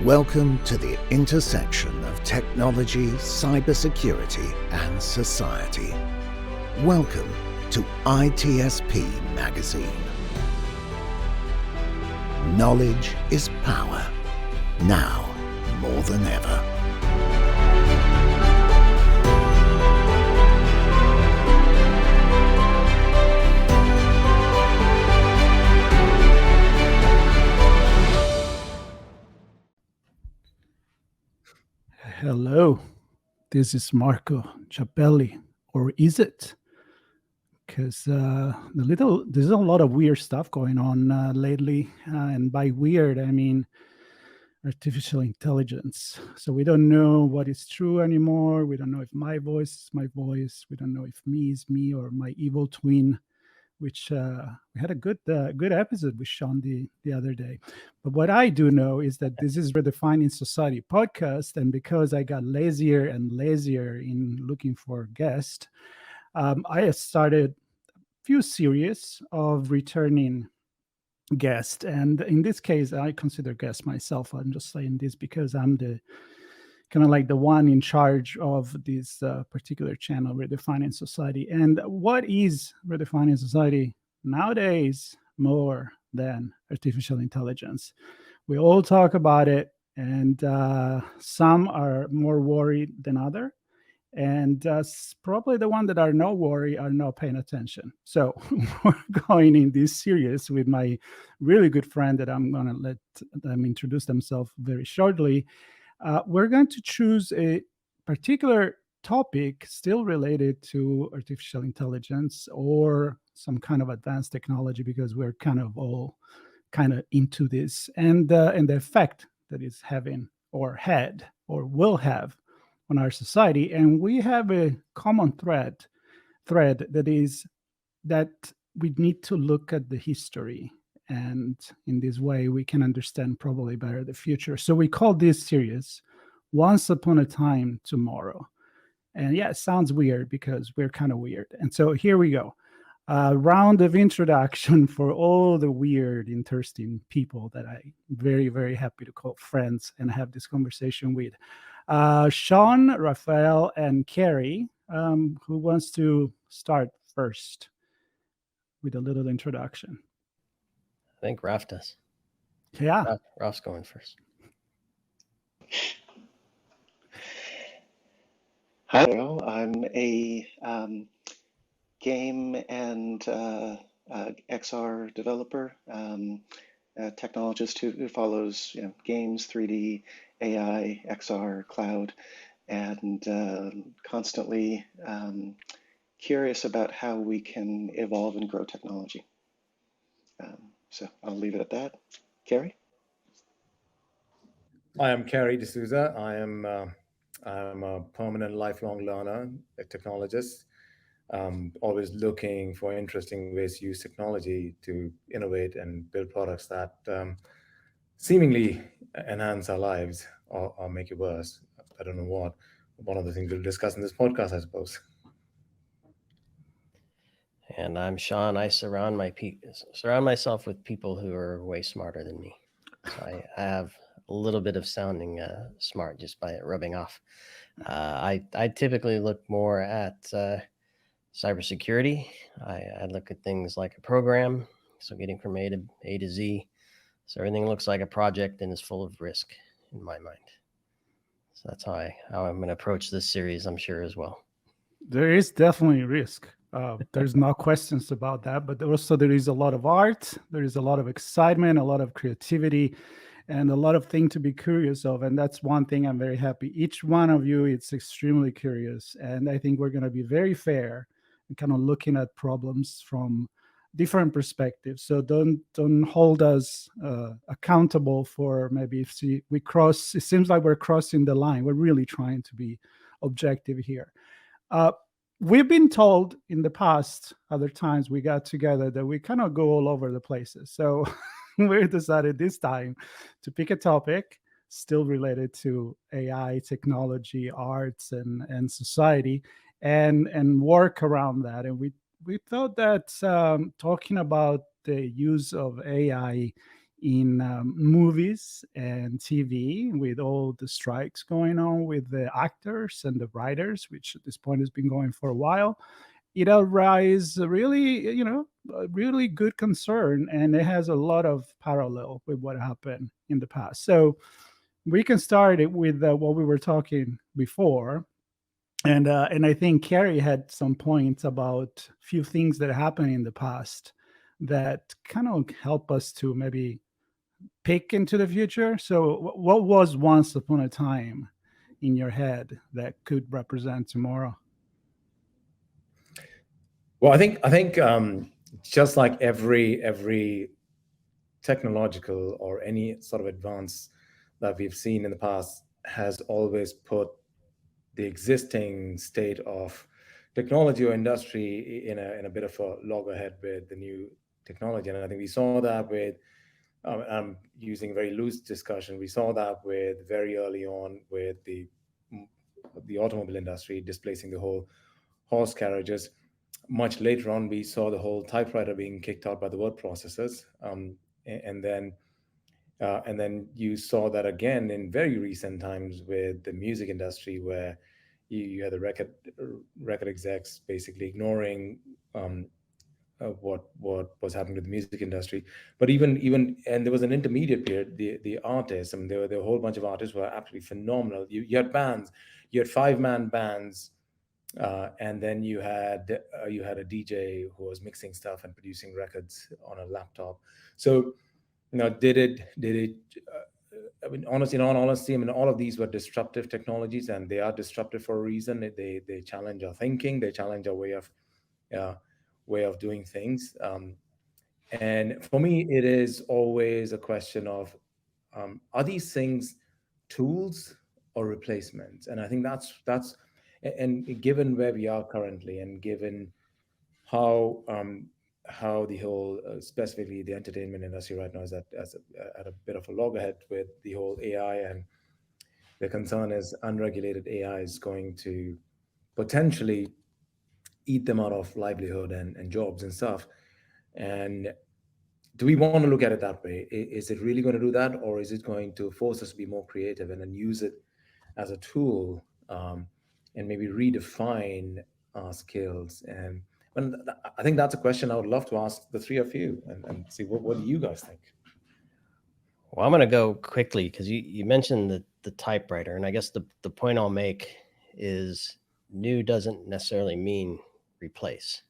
Welcome to the intersection of technology, cybersecurity, and society. Welcome to ITSP Magazine. Knowledge is power, now more than ever. Hello, this is Marco Ciappelli, or is it? Because there's a lot of weird stuff going on lately, and by weird I mean artificial intelligence. So we don't know what is true anymore. We don't know if my voice is my voice. We don't know if me is me or my evil twin. Which we had a good episode with Sean the other day. But what I do know is that this is Redefining Society podcast, and because I got lazier and lazier in looking for guests, I have started a few series of returning guests. And in this case, I consider guest myself. I'm just saying this because I'm the kind of like the one in charge of this particular channel, Redefining Society. And what is Redefining Society nowadays more than artificial intelligence? We all talk about it, and some are more worried than others. And probably the one that are no worry are not paying attention. So we're going in this series with my really good friend that I'm going to let them introduce themselves very shortly. We're going to choose a particular topic still related to artificial intelligence or some kind of advanced technology, because we're kind of all kind of into this, and the effect that it's having or had or will have on our society. And we have a common thread that is that we need to look at the history, and in this way we can understand probably better the future. So we call this series Once Upon a Time Tomorrow. And yeah, it sounds weird because we're kind of weird. And so here we go. A round of introduction for all the weird, interesting people that I'm very, very happy to call friends and have this conversation with. Sean, Raphael, and Carrie. Who wants to start first with a little introduction? I think Ralph does. Yeah. Ralph's going first. Hi, I'm a game and XR developer, a technologist who follows games, 3D, AI, XR, cloud, and constantly curious about how we can evolve and grow technology. So I'll leave it at that. Carrie? I am Carrie D'Souza. I'm a permanent lifelong learner, a technologist, always looking for interesting ways to use technology to innovate and build products that seemingly enhance our lives or make it worse. I don't know what. One of the things we'll discuss in this podcast, I suppose. And I'm Sean. I surround myself with people who are way smarter than me. So I have a little bit of sounding smart just by it rubbing off. I typically look more at cybersecurity. I look at things like a program, so getting from A to Z. So everything looks like a project and is full of risk in my mind. So that's how I'm going to approach this series, I'm sure, as well. There is definitely risk. There's no questions about that, but also there is a lot of art, there is a lot of excitement, a lot of creativity, and a lot of things to be curious of. And that's one thing I'm very happy. Each one of you is extremely curious, and I think we're going to be very fair and kind of looking at problems from different perspectives. So don't hold us accountable for maybe if we cross. It seems like we're crossing the line. We're really trying to be objective here. We've been told in the past, other times we got together, that we kind of go all over the places. So we decided this time to pick a topic still related to AI, technology, arts, and society, and work around that. And we thought that talking about the use of AI in movies and TV, with all the strikes going on with the actors and the writers, which at this point has been going for a while. It arises really, a really good concern, and it has a lot of parallel with what happened in the past. So we can start it with what we were talking before. And I think Carrie had some points about a few things that happened in the past that kind of help us to maybe pick into the future. So what was once upon a time in your head that could represent tomorrow? Well, I think just like every technological or any sort of advance that we've seen in the past has always put the existing state of technology or industry in a bit of a loggerhead with the new technology. And I think we saw that with, I'm using very loose discussion, we saw that with very early on with the automobile industry displacing the whole horse carriages. Much later on, we saw the whole typewriter being kicked out by the word processors. And then you saw that again in very recent times with the music industry, where you had the record execs basically ignoring what was happening to the music industry. But even and there was an intermediate period, the artists. I mean, there were a whole bunch of artists who were absolutely phenomenal. You had bands, you had 5-man bands. And then you had a DJ who was mixing stuff and producing records on a laptop. So, did it? I mean, honestly, in all honesty, I mean, all of these were disruptive technologies, and they are disruptive for a reason. They challenge our thinking, they challenge our way of doing things. And for me, it is always a question of, are these things tools or replacements? And I think that's. And given where we are currently, and given how the whole, specifically the entertainment industry right now is at a bit of a loggerhead with the whole AI, and the concern is unregulated AI is going to potentially eat them out of livelihood and jobs and stuff. And do we want to look at it that way? Is it really going to do that, or is it going to force us to be more creative and then use it as a tool? And maybe redefine our skills. And I think that's a question I would love to ask the three of you, and see what do you guys think? Well, I'm going to go quickly because you mentioned the typewriter, and I guess the point I'll make is new doesn't necessarily mean replace,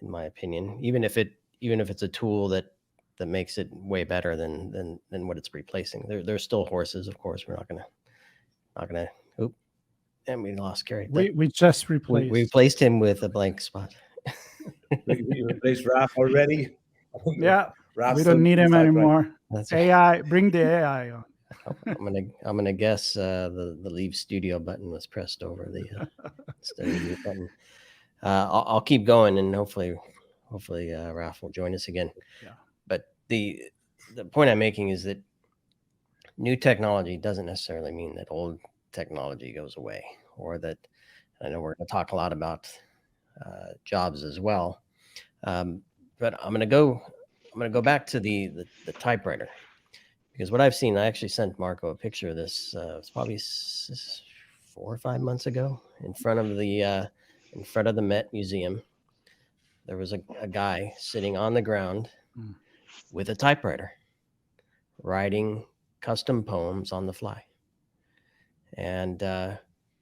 in my opinion. Even if it's a tool that makes it way better than what it's replacing. There's still horses, of course. We're not gonna. Oop. And we lost Gary. We just replaced. We replaced him with a blank spot. We replaced Raph already. Yeah, Raph, we don't need him anymore. That's AI, bring the AI on. I'm gonna guess the leave studio button was pressed over the instead of the mute button. I'll keep going, and hopefully Raph will join us again. Yeah. But the point I'm making is that new technology doesn't necessarily mean that old technology goes away, or that, I know we're going to talk a lot about jobs as well, but I'm going to go back to the typewriter, because what I've seen, I actually sent Marco a picture of this. It's probably 4 or 5 months ago, in front of the Met Museum. There was a guy sitting on the ground with a typewriter, writing custom poems on the fly. And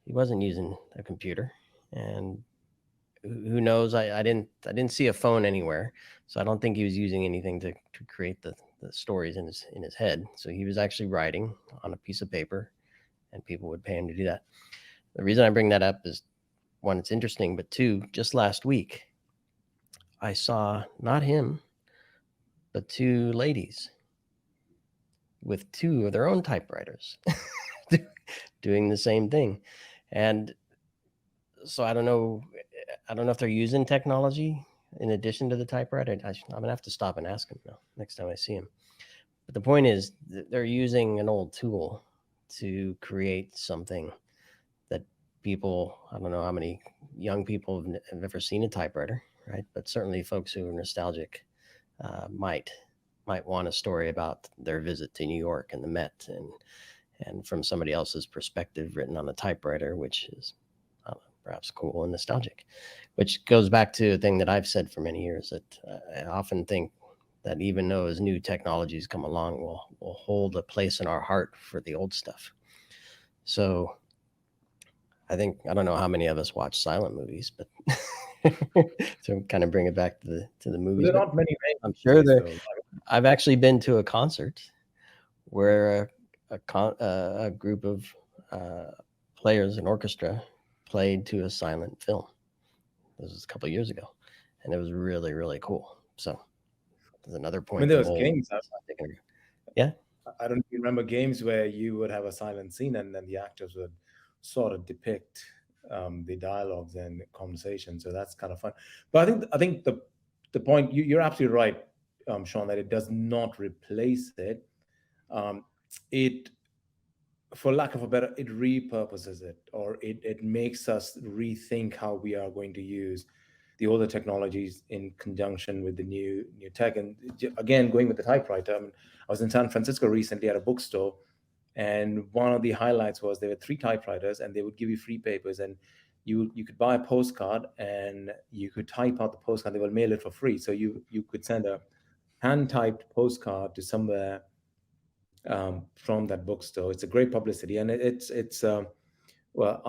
he wasn't using a computer, and who knows? I didn't see a phone anywhere, so I don't think he was using anything to create the stories in his head. So he was actually writing on a piece of paper, and people would pay him to do that. The reason I bring that up is, one, it's interesting, but two, just last week, I saw not him, but 2 ladies with 2 of their own typewriters doing the same thing. And so I don't know if they're using technology in addition to the typewriter. I'm gonna have to stop and ask him now next time I see him. But the point is, they're using an old tool to create something that people, I don't know how many young people have ever seen a typewriter, right? But certainly folks who are nostalgic might might want a story about their visit to New York and the Met, and from somebody else's perspective, written on a typewriter, which is perhaps cool and nostalgic. Which goes back to a thing that I've said for many years, that I often think that even though as new technologies come along, we'll hold a place in our heart for the old stuff. So I don't know how many of us watch silent movies, but to kind of bring it back to the movies. There are not many. I'm sure I've actually been to a concert where a group of players, an orchestra, played to a silent film. This was a couple of years ago, and it was really, really cool. So there's another point. I mean, there was games. Yeah. I don't remember games where you would have a silent scene and then the actors would sort of depict the dialogues and conversations. So that's kind of fun. But I think the point, you're absolutely right, Sean, that it does not replace it. It, for lack of a better, it repurposes it, or it makes us rethink how we are going to use the older technologies in conjunction with the new tech. And again, going with the typewriter, I mean, I was in San Francisco recently at a bookstore, and one of the highlights was there were 3 typewriters, and they would give you free papers, and you could buy a postcard and you could type out the postcard. They will mail it for free, so you could send a hand-typed postcard to somewhere from that bookstore. It's a great publicity, and it's well,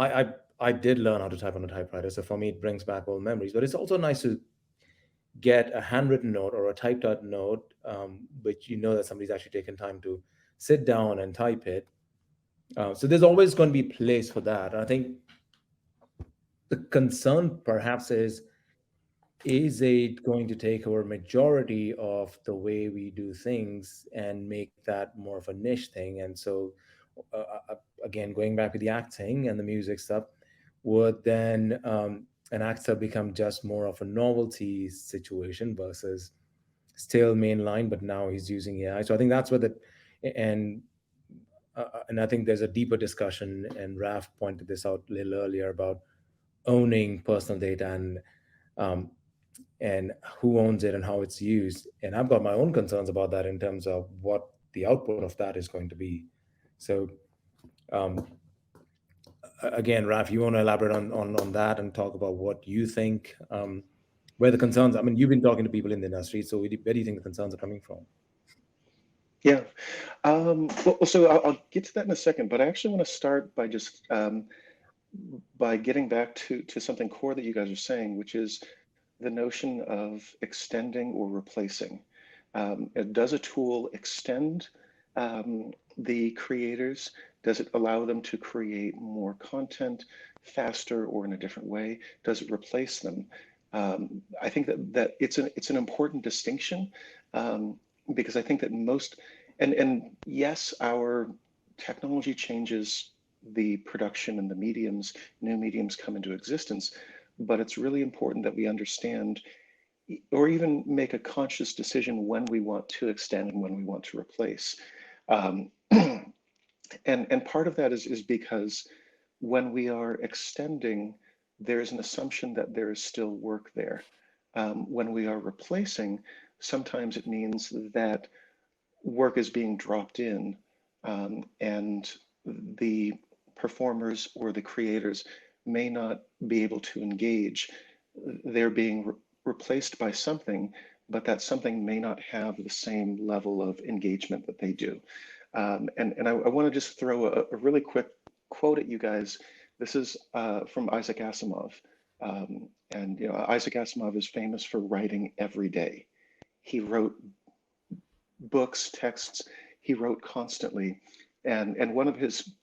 I did learn how to type on a typewriter, so for me it brings back old memories. But it's also nice to get a handwritten note or a typed out note, which you know that somebody's actually taken time to sit down and type it. So there's always going to be place for that. I think the concern perhaps is it going to take over majority of the way we do things and make that more of a niche thing? And so again, going back to the acting and the music stuff, would then an actor become just more of a novelty situation versus still mainline, but now he's using AI? So I think that's what and I think there's a deeper discussion, and Raf pointed this out a little earlier, about owning personal data and who owns it and how it's used. And I've got my own concerns about that in terms of what the output of that is going to be. So again, Raf, you want to elaborate on that and talk about what you think, where the concerns, I mean, you've been talking to people in the industry, so where do you think the concerns are coming from? Yeah. So I'll get to that in a second, but I actually want to start by just by getting back to something core that you guys are saying, which is the notion of extending or replacing. Does a tool extend the creators? Does it allow them to create more content faster or in a different way? Does it replace them? I think that it's an important distinction, because I think that most, and yes, our technology changes the production and the mediums, new mediums come into existence, but it's really important that we understand or even make a conscious decision when we want to extend and when we want to replace. And part of that is because when we are extending, there's an assumption that there is still work there. When we are replacing, sometimes it means that work is being dropped in, and the performers or the creators may not be able to engage. They're being replaced by something, but that something may not have the same level of engagement that they do. And I want to just throw a really quick quote at you guys. This is from Isaac Asimov. And you know, Isaac Asimov is famous for writing every day. He wrote books, texts, he wrote constantly. And one of his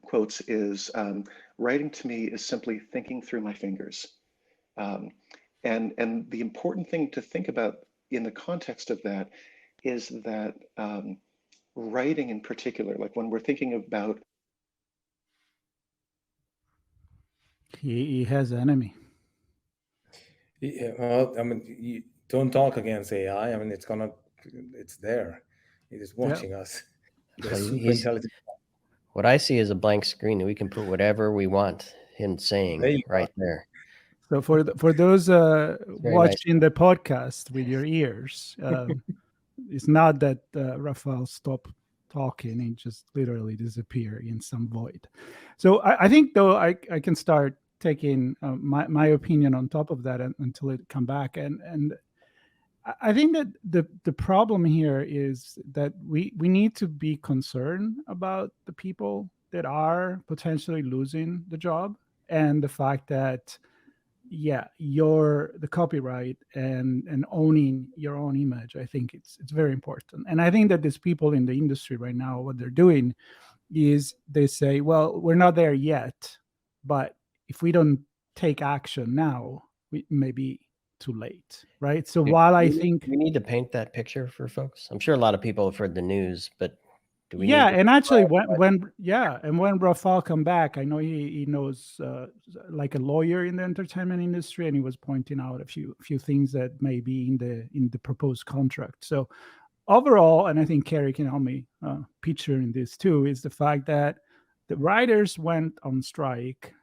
quotes is, writing to me is simply thinking through my fingers. And the important thing to think about in the context of that is that writing in particular, like when we're thinking about. He has an enemy. Yeah, well, I mean, you don't talk against AI. I mean, it's there. It is watching us. They're super intelligent. What I see is a blank screen, and we can put whatever we want him saying right there. So for those watching the podcast with your ears, it's not that Rafael stopped talking; he just literally disappeared in some void. So I think, though, I can start taking my opinion on top of that until it come back. And I think that the problem here is that we need to be concerned about the people that are potentially losing the job, and the fact that, yeah, the copyright and owning your own image, I think it's very important. And I think that these people in the industry right now, what they're doing is they say, well, we're not there yet, but if we don't take action now, we may be too late, right? So while I think, we need to paint that picture for folks. I'm sure a lot of people have heard the news, but do we yeah, need to and actually when Rafael come back, I know he knows like a lawyer in the entertainment industry, and he was pointing out a few things that may be in the proposed contract. So overall, and I think Kerry can help me picture in this too, is the fact that the writers went on strike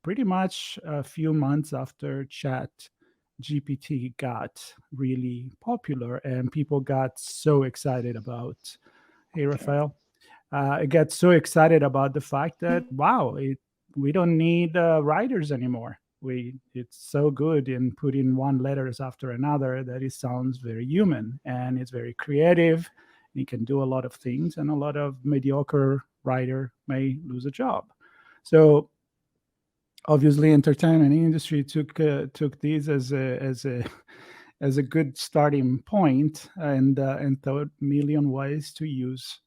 pretty much a few months after Chat GPT got really popular, and people got so excited about, hey, Rafael, I got so excited about the fact that, wow, we don't need writers anymore. It's so good in putting one letters after another that it sounds very human, and it's very creative. You can do a lot of things, and a lot of mediocre writer may lose a job. So obviously, entertainment industry took these as a good starting point, and thought million ways to use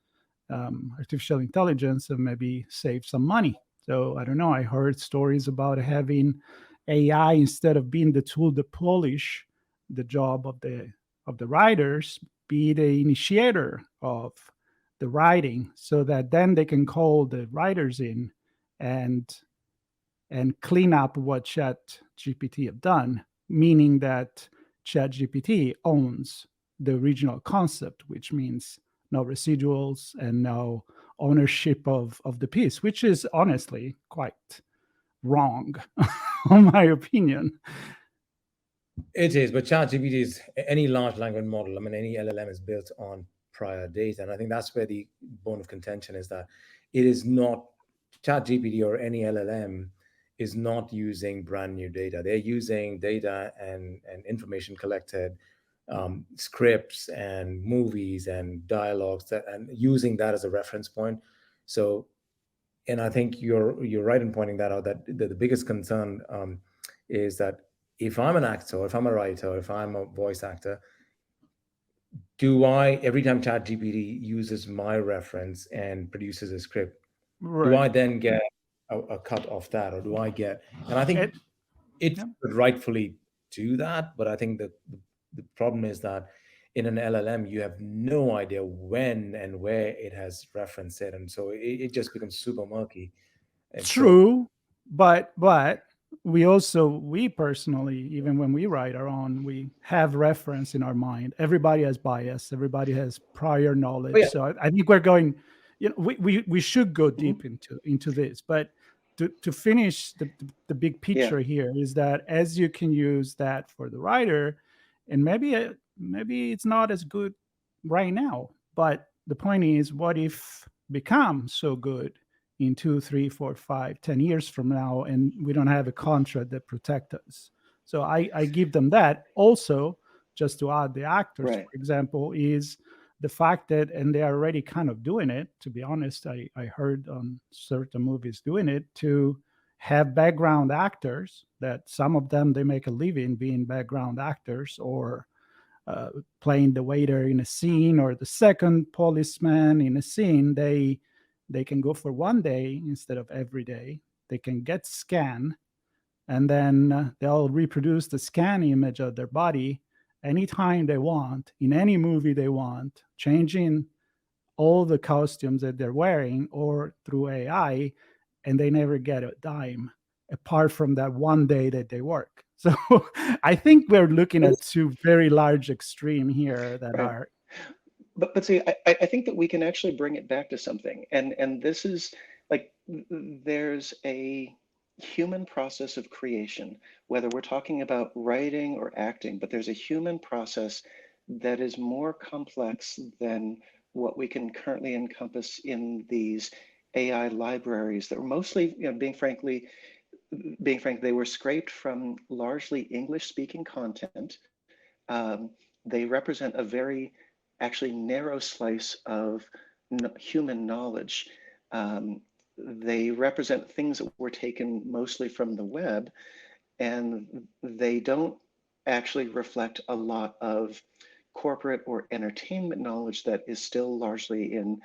artificial intelligence and maybe save some money. So I don't know. I heard stories about having AI, instead of being the tool to polish the job of the writers, be the initiator of the writing, so that then they can call the writers in and clean up what Chat GPT have done, meaning that Chat GPT owns the original concept, which means no residuals and no ownership of the piece, which is honestly quite wrong, in my opinion. It is, but ChatGPT is any large language model. I mean, any LLM is built on prior data, and I think that's where the bone of contention is, that it is not ChatGPT or any LLM is not using brand new data. They're using data and information collected, scripts and movies and dialogues, and using that as a reference point. So, and I think you're right in pointing that out. That the biggest concern is that if I'm an actor, if I'm a writer, if I'm a voice actor, do I, every time ChatGPT uses my reference and produces a script, do I then get a cut off that, or do I get? And I think it could rightfully do that, but I think that the problem is that in an LLM, you have no idea when and where it has referenced it, and so it just becomes super murky. And True, but we personally, even when we write our own, we have reference in our mind. Everybody has bias. Everybody has prior knowledge. yeah. So I think we're going, we should go deep into this. But to finish the big picture here is that, as you can use that for the writer, and maybe it's not as good right now, but the point is, what if becomes so good in 2, 3, 4, 5, 10 years from now, and we don't have a contract that protects us? So I give them that. Also, just to add, the actors, for example, is the fact that, and they are already kind of doing it, to be honest, I heard on certain movies doing it, to have background actors, that some of them, they make a living being background actors, or playing the waiter in a scene, or the second policeman in a scene. They can go for one day instead of every day. They can get scanned, and then they'll reproduce the scan image of their body anytime they want, in any movie they want, changing all the costumes that they're wearing, or through AI, and they never get a dime apart from that one day that they work. So I think we're looking at two very large extreme here that are. But see, I think that we can actually bring it back to something, and this is like, there's a human process of creation, whether we're talking about writing or acting, but there's a human process that is more complex than what we can currently encompass in these AI libraries that were mostly, being frank, they were scraped from largely English-speaking content. They represent a very actually narrow slice of human knowledge. They represent things that were taken mostly from the web, and they don't actually reflect a lot of corporate or entertainment knowledge that is still largely in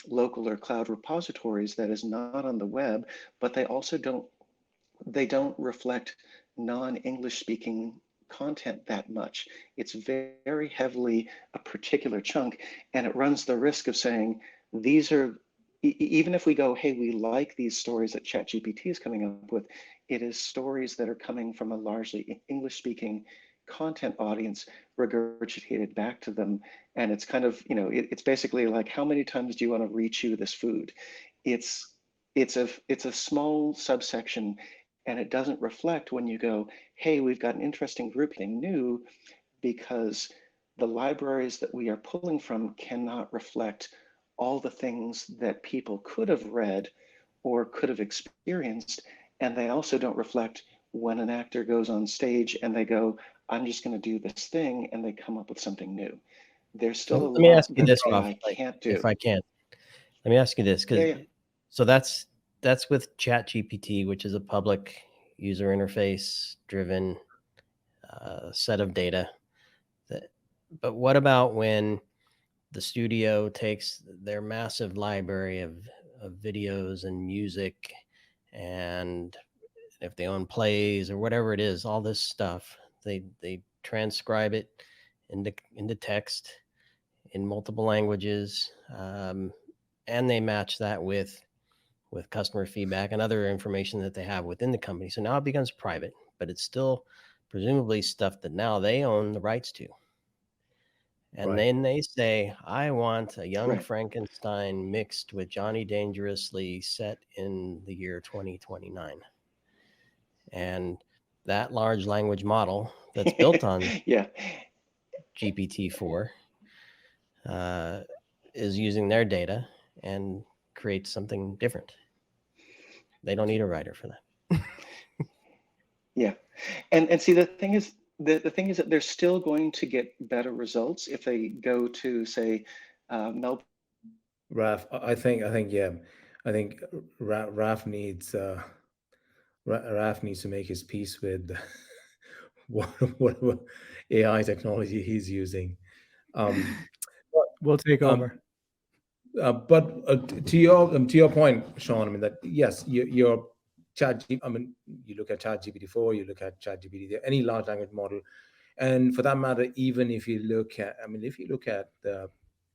local or cloud repositories that is not on the web, but they don't reflect non-English speaking content that much. It's very heavily a particular chunk, and it runs the risk of saying, these are, even if we go, hey, we like these stories that ChatGPT is coming up with, it is stories that are coming from a largely English speaking content audience regurgitated back to them. And it's kind of, it's basically like, how many times do you want to re-chew this food? It's a small subsection, and it doesn't reflect when you go, hey, we've got an interesting grouping new, because the libraries that we are pulling from cannot reflect all the things that people could have read or could have experienced. And they also don't reflect when an actor goes on stage and they go, I'm just going to do this thing, and they come up with something new. There's still So a let me lot ask you that this, Ralph, AI can't do. if I can. Let me ask you this, because Yeah. so that's with ChatGPT, which is a public user interface driven set of data. But what about when the studio takes their massive library of videos and music, and if they own plays or whatever it is, all this stuff, they transcribe it into text in multiple languages, and they match that with customer feedback and other information that they have within the company. So now it becomes private, but it's still presumably stuff that now they own the rights to. And Right. then they say, I want a young Right. Frankenstein mixed with Johnny Dangerously set in the year 2029. And that large language model that's built on Yeah. GPT-4 is using their data and creates something different. They don't need a writer for that. Yeah. And see, the thing is, the thing is that they're still going to get better results if they go to, say, Mel. Raf, I think yeah, I think Raf needs Raf needs to make his peace with what AI technology he's using. Um, We'll take um, over. but to your point, Sean, I mean that yes, your I mean, you look at ChatGPT-4, you look at ChatGPT, any large language model, and for that matter, even if you look at, I mean, if you look at the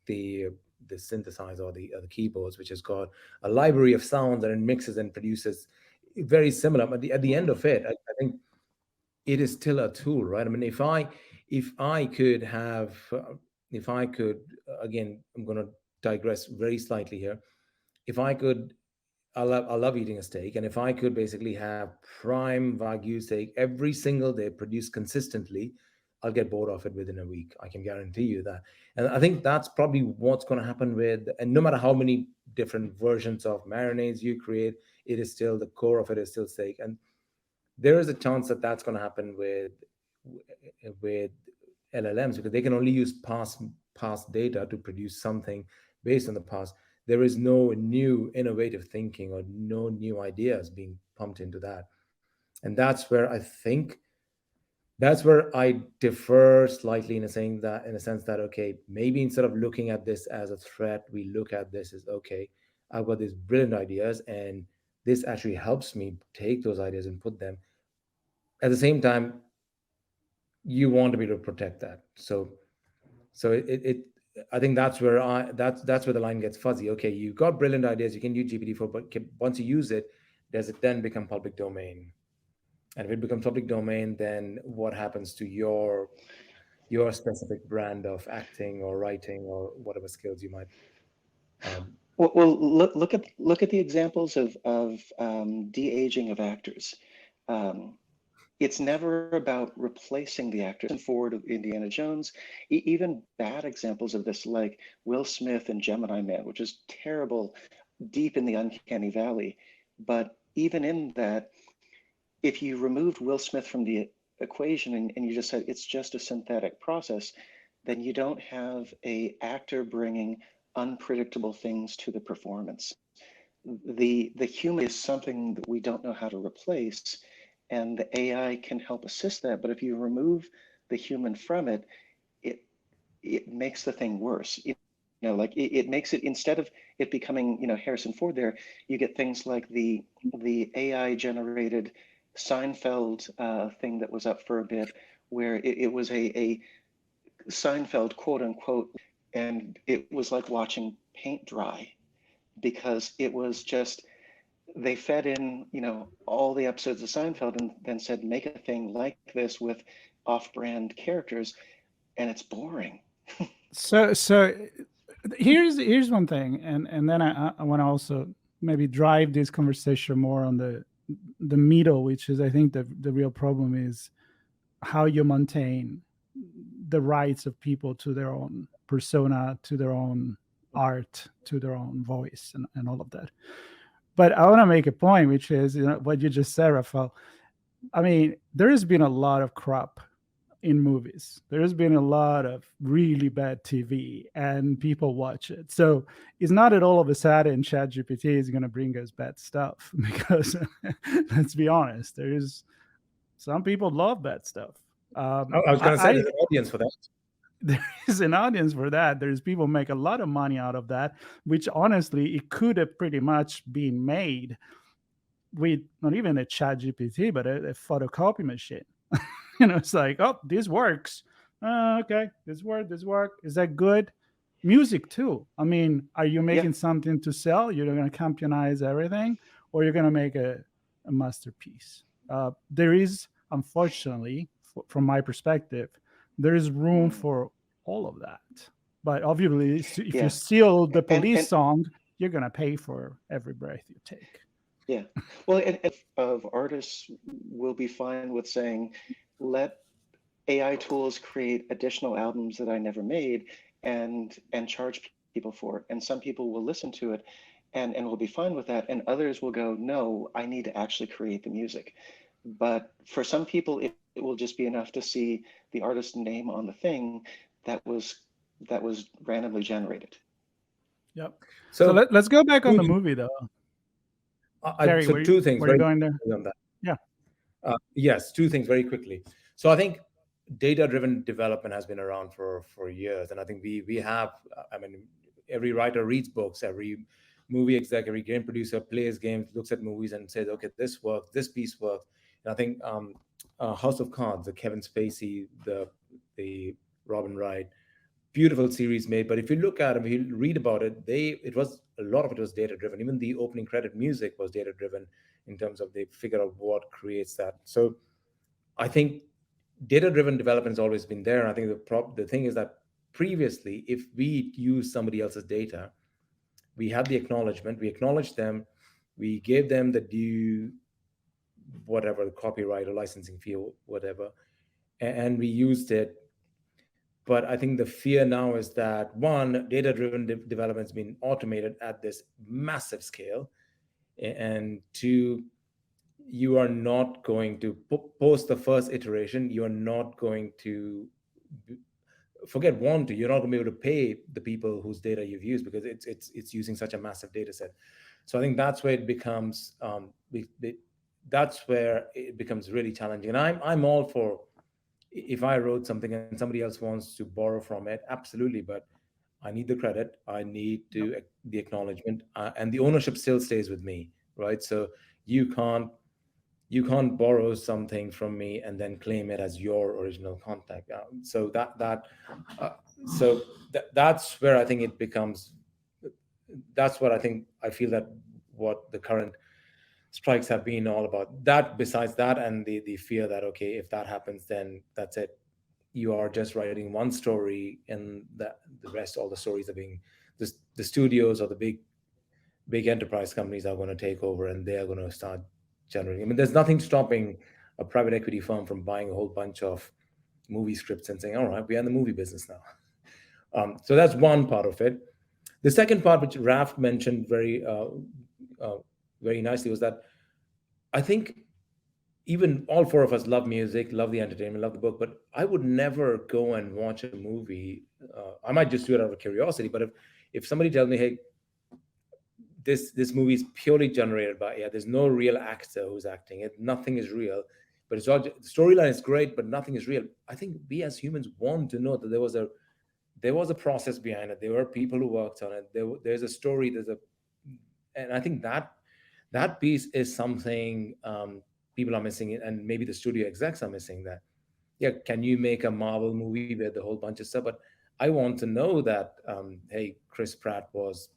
synthesizer or the keyboards, which has got a library of sounds and it mixes and produces very similar. But at the end of it, I think it is still a tool, right? I mean, if I could have, if I could, again, I'm going to digress very slightly here. If I could, I love eating a steak, and if I could basically have prime Wagyu steak every single day, produced consistently, I'll get bored of it within a week. I can guarantee you that. And I think that's probably what's going to happen with, and no matter how many different versions of marinades you create, it is still the core of it is still steak. And there is a chance that that's going to happen with LLMs, because they can only use past data to produce something based on the past. There is no new innovative thinking or no new ideas being pumped into that. And that's where I defer slightly in a sense that, okay, maybe instead of looking at this as a threat, we look at this as, okay, I've got these brilliant ideas, and this actually helps me take those ideas and put them. At the same time, you want to be able to protect that. So it I think that's where the line gets fuzzy. Okay, you've got brilliant ideas, you can use GPT-4, but once you use it, does it then become public domain? And if it becomes public domain, then what happens to your specific brand of acting or writing or whatever skills you might? Well, look at the examples of de-aging of actors. it's never about replacing the actors. And forward of Indiana Jones, even bad examples of this, like Will Smith in Gemini Man, which is terrible, deep in the uncanny valley. But even in that, if you removed Will Smith from the equation and you just said it's just a synthetic process, then you don't have a actor bringing unpredictable things to the performance. The human is something that we don't know how to replace, and the AI can help assist that. But if you remove the human from it, it makes the thing worse. Like it makes it, instead of it becoming, Harrison Ford there, you get things like the AI generated Seinfeld thing that was up for a bit, where it was a Seinfeld quote unquote, and it was like watching paint dry, because it was just, they fed in, all the episodes of Seinfeld and then said, make a thing like this with off-brand characters, and it's boring. So here's one thing, and then I want to also maybe drive this conversation more on the middle, which is, I think the real problem is how you maintain the rights of people to their own persona, to their own art, to their own voice, and all of that. But I want to make a point, which is, what you just said, Rafael. I mean, there has been a lot of crap in movies. There's been a lot of really bad TV, and people watch it. So it's not that all of a sudden ChatGPT is going to bring us bad stuff, because let's be honest, there's some people love bad stuff. I was going to say, there's an audience for that. There is an audience for that. There's people make a lot of money out of that, which honestly, it could have pretty much been made with not even a ChatGPT, but a photocopy machine. It's like, oh, this works. Okay, this work. Is that good? Music too. I mean, are you making something to sell? You're going to computerize everything, or you're going to make a masterpiece? There is, unfortunately, from my perspective, there is room for all of that. But obviously, if you steal the Police song, you're going to pay for every breath you take. Yeah. Well, and of artists will be fine with saying, let AI tools create additional albums that I never made, and charge people for it. And some people will listen to it and will be fine with that. And others will go, no, I need to actually create the music. But for some people, it will just be enough to see the artist's name on the thing that was randomly generated. Yep. So let's go back on the movie, though. Terry, so two things. Were you going there? On that. Yeah. Yes, two things very quickly. So I think data-driven development has been around for years, and I think we have. I mean, every writer reads books, every movie exec, every game producer plays games, looks at movies, and says, okay, this works, this piece works. And I think House of Cards, the Kevin Spacey, the Robin Wright, beautiful series made. But if you look at it, if you read about it, a lot of it was data driven. Even the opening credit music was data driven in terms of they figure out what creates that. So I think data driven development has always been there. And I think the thing is that previously, if we use somebody else's data, we had the acknowledgement, we acknowledged them, we gave them the due, whatever, the copyright or licensing fee or whatever, and we used it. But I think the fear now is that, one, data-driven development has been automated at this massive scale, and two, you are not going to post the first iteration. You are not going to you're not going to be able to pay the people whose data you've used, because it's using such a massive data set. So I think that's where it becomes really challenging. And I'm all for, if I wrote something and somebody else wants to borrow from it, absolutely. But I need the credit. I need the acknowledgement, and the ownership still stays with me, right? So you can't borrow something from me and then claim it as your original content. So that's where I think it becomes. That's what I feel that what the current strikes have been all about. That, besides that, and the fear that, okay, if that happens, then that's it. You are just writing one story, and the rest, all the stories are being, the studios or the big enterprise companies are going to take over, and they are going to start generating. I mean, there's nothing stopping a private equity firm from buying a whole bunch of movie scripts and saying, all right, we are in the movie business now. So that's one part of it. The second part, which Raf mentioned very nicely, was that I think even all four of us love music, love the entertainment, love the book, but I would never go and watch a movie. I might just do it out of curiosity, but if somebody tells me, hey, this movie is purely generated by AI, there's no real actor who's acting it, nothing is real, but it's all, the storyline is great, but nothing is real. I think we as humans want to know that there was a process behind it. There were people who worked on it. There's a story. And I think that piece is something people are missing, and maybe the studio execs are missing that. Yeah, can you make a Marvel movie with a whole bunch of stuff? But I want to know that, hey, Chris Pratt was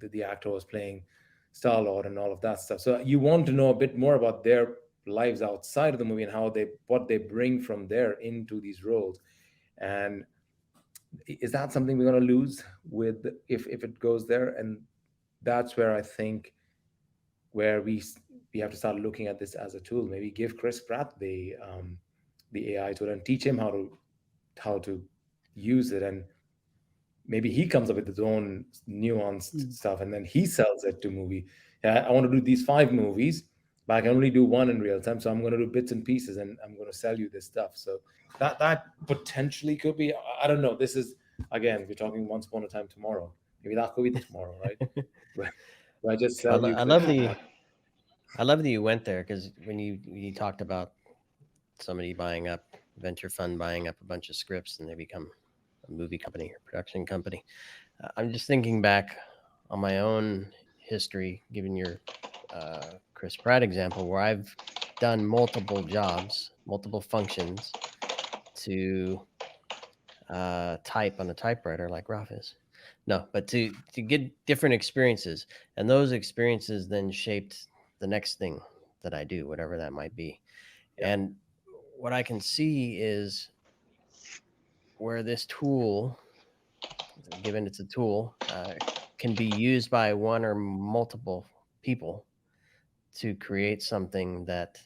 the actor was playing Star-Lord and all of that stuff. So you want to know a bit more about their lives outside of the movie and what they bring from there into these roles. And is that something we're going to lose with if it goes there? And that's where I think where we have to start looking at this as a tool. Maybe give Chris Pratt the AI tool and teach him how to use it, and maybe he comes up with his own nuanced stuff, and then he sells it to movie. Yeah, I want to do these 5 movies, but I can only do 1 in real time, so I'm going to do bits and pieces, and I'm going to sell you this stuff. So that potentially could be. I don't know. This is, again, we're talking once upon a time tomorrow. Maybe that could be tomorrow, right? Right. I just I love that you went there, because when you talked about somebody buying up, venture fund buying up a bunch of scripts and they become a movie company or production company. I'm just thinking back on my own history, given your Chris Pratt example, where I've done multiple jobs, multiple functions to type on a typewriter like Raf is. No, but to get different experiences, and those experiences then shaped the next thing that I do, whatever that might be. Yeah. And what I can see is where this tool, given it's a tool, can be used by one or multiple people to create something that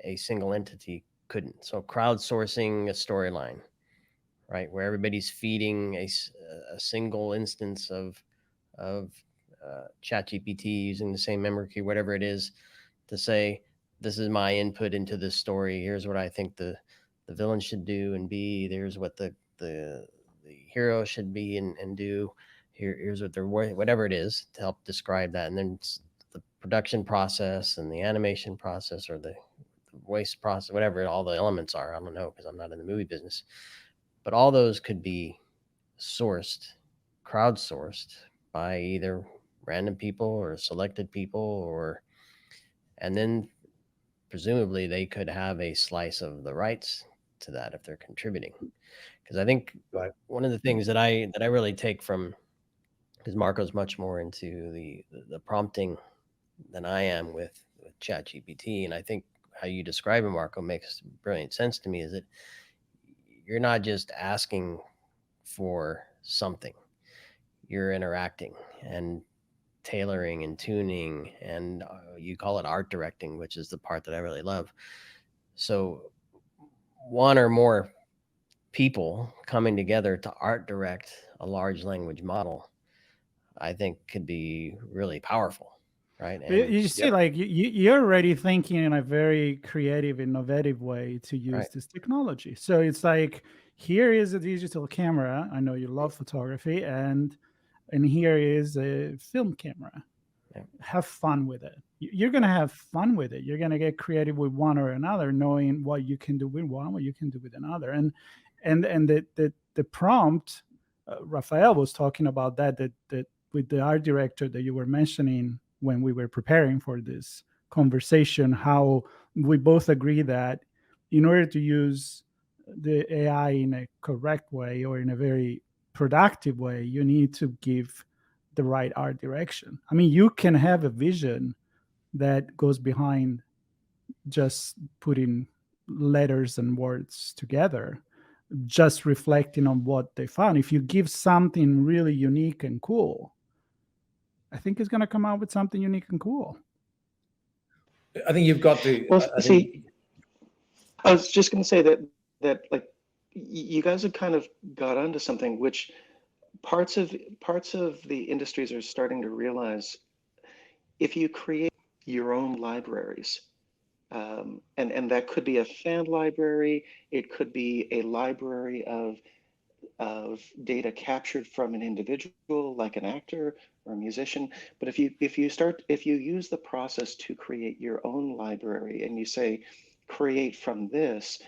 a single entity couldn't. So crowdsourcing a storyline, right, where everybody's feeding a single instance of ChatGPT using the same memory key, whatever it is, to say, this is my input into this story. Here's what I think the villain should do and be. There's what the hero should be and do. Here's what they're, whatever it is, to help describe that. And then the production process and the animation process, or the voice process, whatever all the elements are. I don't know, because I'm not in the movie business. But all those could be crowdsourced by either random people or selected people, and then presumably they could have a slice of the rights to that if they're contributing. Because I think one of the things that I really take from, because Marco's much more into the prompting than I am with ChatGPT, and I think how you describe it, Marco, makes brilliant sense to me, is that you're not just asking for something, you're interacting and tailoring and tuning, and you call it art directing, which is the part that I really love. So one or more people coming together to art direct a large language model, I think could be really powerful. Right. And you see, like you're already thinking in a very creative, innovative way to use this technology. So it's like, here is a digital camera. I know you love photography, and here is a film camera. Yeah. Have fun with it. You're going to have fun with it. You're going to get creative with one or another, knowing what you can do with one, what you can do with another. And the prompt, Rafael was talking about that with the art director that you were mentioning when we were preparing for this conversation, how we both agree that in order to use the AI in a correct way or in a very productive way, you need to give the right art direction. I mean, you can have a vision that goes behind just putting letters and words together, just reflecting on what they found. If you give something really unique and cool, I think it's going to come out with something unique and cool. I think you've got to. Well, I see, think I was just going to say that like you guys have kind of got onto something which parts of the industries are starting to realize. If you create your own libraries, and that could be a fan library, it could be a library of data captured from an individual, like an actor or a musician. But if you use the process to create your own library and you say, create from this,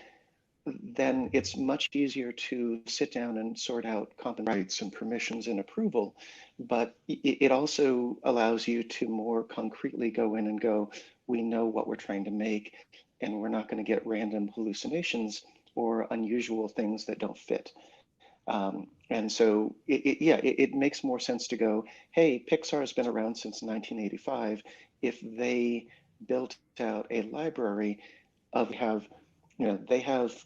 then it's much easier to sit down and sort out content rights and permissions and approval. But it also allows you to more concretely go in and go, we know what we're trying to make, and we're not going to get random hallucinations or unusual things that don't fit. And so, it makes more sense to go, hey, Pixar's been around since 1985. If they built out a library they have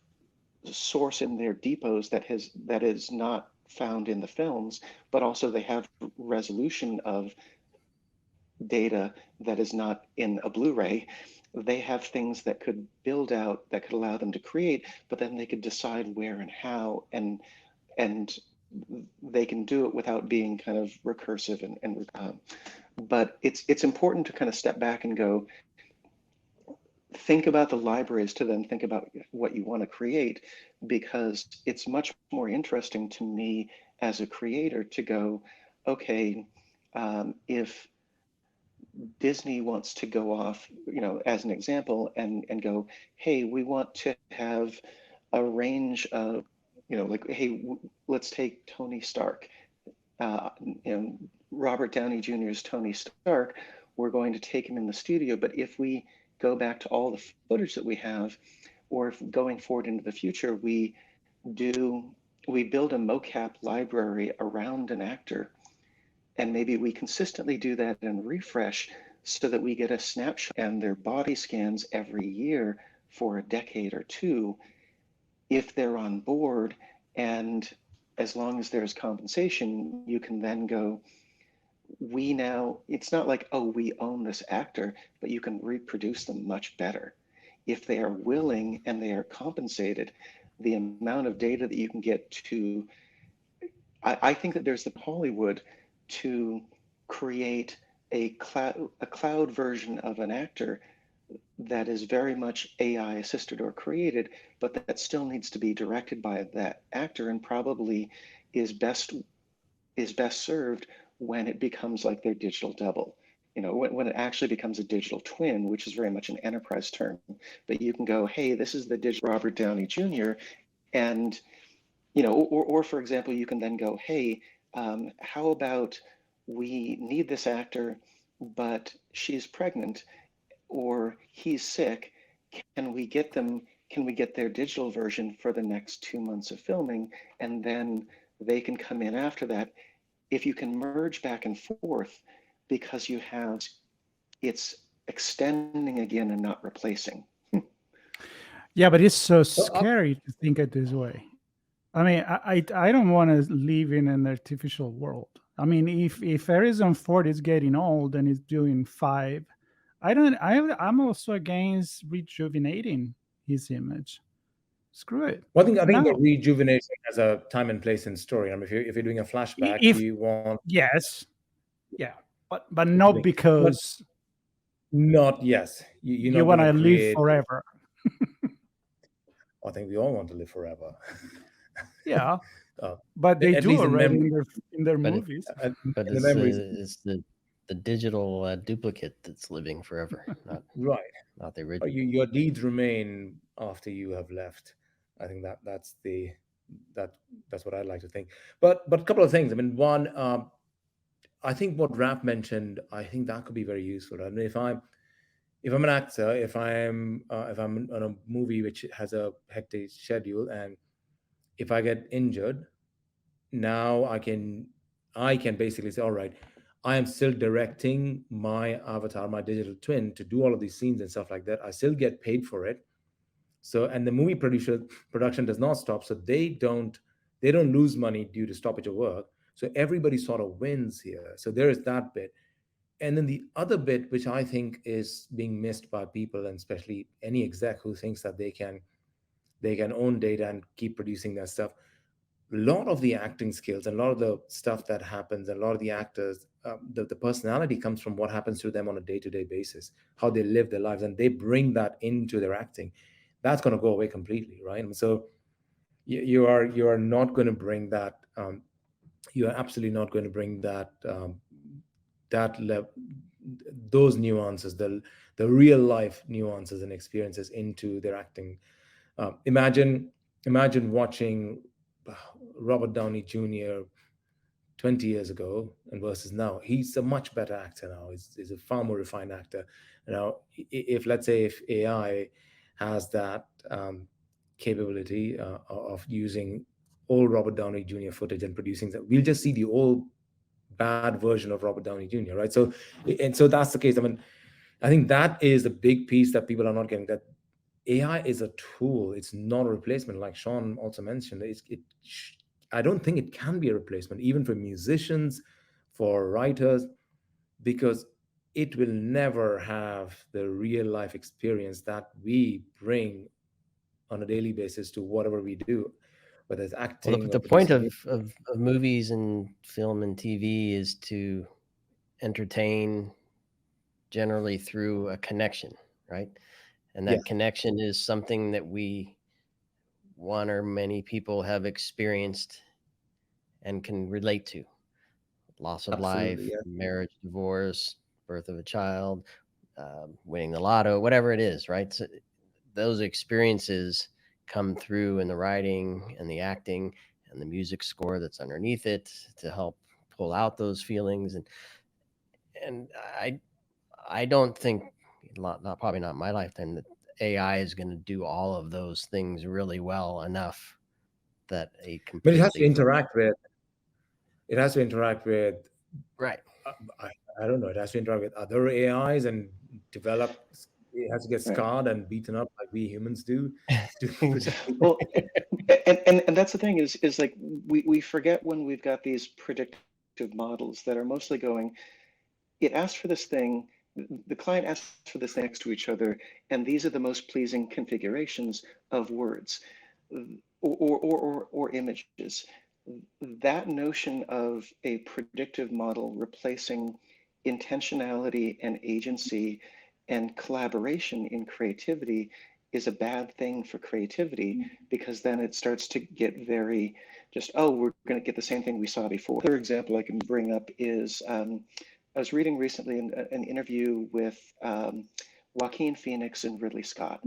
source in their depots that is not found in the films, but also they have resolution of data that is not in a Blu-ray. They have things that could build out, that could allow them to create, but then they could decide where and how, and they can do it without being kind of recursive but it's important to kind of step back and go, think about the libraries to then think about what you want to create, because it's much more interesting to me as a creator to go, okay, if Disney wants to go off, as an example, and go, hey, we want to have a range of, like, hey, let's take Tony Stark, Robert Downey Jr.'s Tony Stark. We're going to take him in the studio, but if we go back to all the footage that we have, or if going forward into the future, we build a mocap library around an actor, and maybe we consistently do that and refresh so that we get a snapshot and their body scans every year for a decade or two, if they're on board. And as long as there's compensation, you can then go, it's not like, oh, we own this actor, but you can reproduce them much better. If they are willing and they are compensated, the amount of data that you can get to, I think that there's the Hollywood to create a cloud version of an actor that is very much AI assisted or created, but that still needs to be directed by that actor, and probably is best served when it becomes like their digital double, when it actually becomes a digital twin, which is very much an enterprise term. But you can go, hey, this is the digital Robert Downey Jr. And, or for example, you can then go, hey, how about we need this actor, but she's pregnant or he's sick. Can we get their digital version for the next 2 months of filming? And then they can come in after that. If you can merge back and forth, because it's extending again and not replacing. Yeah, but it's so scary to think it this way. I mean, I don't want to live in an artificial world. I mean, if Harrison Ford is getting old and is doing 5, I'm also against rejuvenating his image. Screw it. Well, I think the rejuvenation has a time and place in story. I mean, if you're doing a flashback, you want but not because you want to live forever. I think we all want to live forever. Yeah, but they do already in their movies. But it's the digital duplicate that's living forever, not not the original. Your deeds remain after you have left. I think that's what I'd like to think. But a couple of things. I mean, one, I think what Raph mentioned, I think that could be very useful. I mean, if I'm an actor, if I'm on a movie which has a hectic schedule, and if I get injured, now I can basically say, all right, I am still directing my avatar, my digital twin, to do all of these scenes and stuff like that. I still get paid for it. So, and the movie production does not stop. So they don't lose money due to stoppage of work. So everybody sort of wins here. So there is that bit. And then the other bit, which I think is being missed by people, and especially any exec who thinks that they can own data and keep producing their stuff. A lot of the acting skills and a lot of the stuff that happens, and a lot of the actors, the personality comes from what happens to them on a day-to-day basis, how they live their lives, and they bring that into their acting. That's going to go away completely, right? And so you are not going to bring that. You are absolutely not going to bring that that level, those nuances, the real life nuances and experiences into their acting. Imagine watching Robert Downey Jr. 20 years ago and versus now. He's a much better actor now. He's a far more refined actor. Now, if let's say if AI has that capability of using old Robert Downey Jr. footage and producing that, we'll just see the old bad version of Robert Downey Jr. Right? So that's the case. I mean, I think that is the big piece that people are not getting. That AI is a tool. It's not a replacement. Like Sean also mentioned, I don't think it can be a replacement, even for musicians, for writers, because it will never have the real life experience that we bring on a daily basis to whatever we do, whether it's acting. Well, the point of movies and film and TV is to entertain, generally through a connection, right? And that connection is something that one or many people have experienced and can relate to. Loss of life, marriage, divorce, birth of a child, winning the lotto, whatever it is, right? So those experiences come through in the writing and the acting and the music score that's underneath it to help pull out those feelings. And I don't think, probably not my lifetime, that AI is going to do all of those things really well enough that a completely. But it has to interact with. It has to interact with. Right. I don't know. It has to interact with other AIs and develop. It has to get scarred and beaten up like we humans do. Well, and that's the thing is like we forget when we've got these predictive models that are mostly going. It asked for this thing. The client asked for this thing next to each other, and these are the most pleasing configurations of words or images. That notion of a predictive model replacing intentionality and agency and collaboration in creativity is a bad thing for creativity, because then it starts to get very just, oh, we're going to get the same thing we saw before. Another example I can bring up is I was reading recently an interview with Joaquin Phoenix and Ridley Scott,